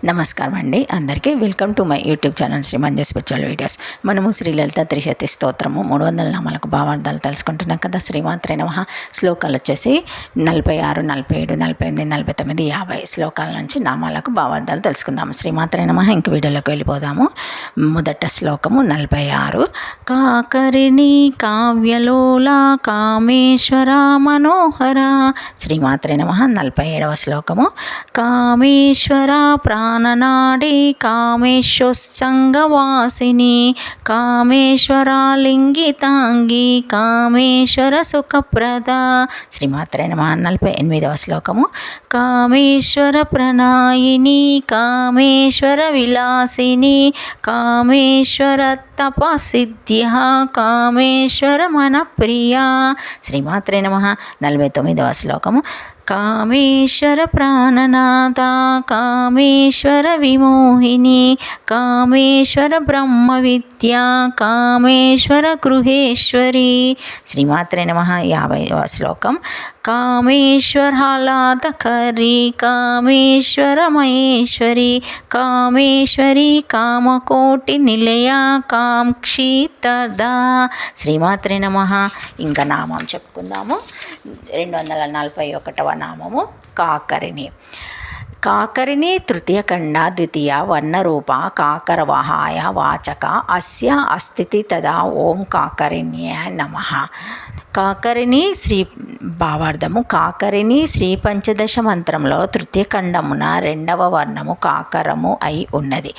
నమస్కారం అండి అందరికీ. Welcome to my YouTube channel Shri Manju spiritual videos. మనము శ్రీ లలిత త్రిశతి స్తోత్రము 300 నామాలకు భావార్థాలు తెలుసుకుంటున్నాం కదా. శ్రీమాత్రే నమః. శ్లోకాలు వచ్చేసి 46, 47, 48, 49, 50 శ్లోకాల నుంచి నామాలకు భావార్థాలు తెలుసుకుందాం. శ్రీమాత్రే నమః. ఇంక వీడియోలోకి వెళ్ళిపోదాము. మొదట శ్లోకము 46. కాకరిణి కావ్యలోల కామేశ్వర మనోహర. శ్రీమాత్రే నమః. 47వ శ్లోకము. కామేశ్వర ప్రాణనాడి కామేశోత్సంగవాసిని కామేశ్వర లింగితాంగి కామేశ్వర సుఖప్రద. శ్రీమాత్రే నమః. 48వ శ్లోకము. కామేశ్వర ప్రణాయిని కామేశ్వర విలాసిని కామేశ్వర తపసిద్ధ్య కామేశ్వర మనప్రియ. శ్రీమాత్రే నమః. 49వ శ్లోకము. కామేశ్వర ప్రాణనాథ కామేశ్వర విమోహిని కామేశ్వర బ్రహ్మ విద్య కామేశ్వర గృహేశ్వరి. శ్రీమాత్రే నమః. 50వ శ్లోకం. కామేశ్వరాలాదకరి కామేశ్వర మహేశ్వరి కామేశ్వరి కామకోటి నిలయ కాంక్షితదా. శ్రీమాత్రే నమః. ఇంకా నామం చెప్పుకుందాము. 241వ నామము కాకరిణి. కాకరిణి తృతీయ ఖండ ద్వితీయ వర్ణరూప కాకరవహాయ వాచక అస్య అస్థితి తదా ఓం కాకరిణ్యే నమః. కాకరిణి శ్రీ భావార్థము. కాకరిణి శ్రీ పంచదశ మంత్రంలో తృతీయ ఖండమున 2వ వర్ణము కాకరము అయి ఉన్నది.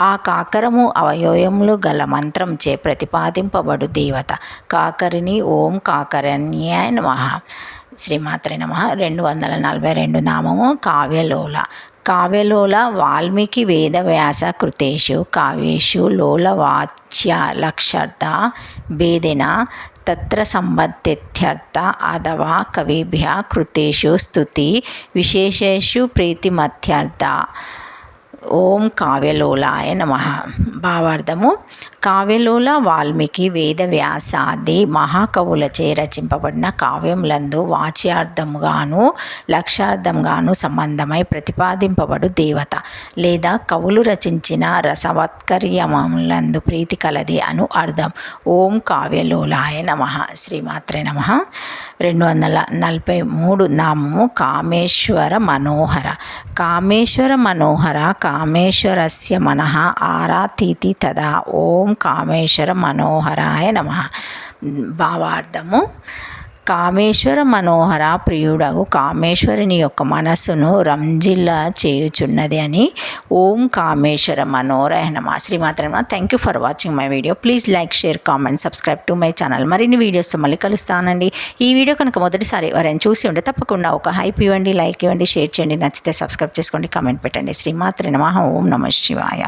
ఆ కాకరము అవయవములు గల మంత్రంచే ప్రతిపాదింపబడు దేవత కాకరిణి. ఓం కాకరణ్యాయ నమః. శ్రీమాత్రే నమః. 242 నామము కావ్యలోల. కావ్యలోల వాల్మీకి వేదవ్యాస కృతేషు కావ్యేషు లోలవాచ్య లక్షార్థ భేదెన తత్ర సంబద్ధేత్యర్థ అథవా కవిభ్య కృతేషు స్తుతి విశేషేషు ప్రీతిమత్యర్థ. ఓం కావ్యలోలాయ నమః. భావార్థము. కావ్యలోల వాల్మీకి వేదవ్యాసాది మహాకవులచే రచింపబడిన కావ్యములందు వాచ్యార్థముగాను లక్ష్యార్థంగాను సంబంధమై ప్రతిపాదింపబడు దేవత లేదా కవులు రచించిన రసవత్కర్యములందు ప్రీతి కలది అను అర్థం. ఓం కావ్యలోలాయ నమః. శ్రీమాత్రే నమః. 243 నామము కామేశ్వర మనోహర. కామేశ్వర మనోహర కామేశ్వరస్య మనః ఆరాతీతి తదా ఓం కామేశ్వర మనోహరాయ నమః. భావార్థము. కామేశ్వర మనోహర ప్రియుడగు కామేశ్వరుని యొక్క మనస్సును రంజిల్ల చేయుచున్నది అని. ఓం కామేశ్వర మనోహరాయ నమః. శ్రీమాత్రే నమః. Thank you for watching my video. Please like, share, comment, subscribe to my channel. మరిన్ని వీడియోస్తో మళ్ళీ కలుస్తానండి. ఈ వీడియో కనుక మొదటిసారి ఎవరైనా చూసి ఉంటే తప్పకుండా ఒక హైప్ ఇవ్వండి, లైక్ ఇవ్వండి, షేర్ చేయండి. నచ్చితే సబ్స్క్రైబ్ చేసుకోండి, కామెంట్ పెట్టండి. శ్రీమాత్రే నమః. ఓం నమః శివాయ.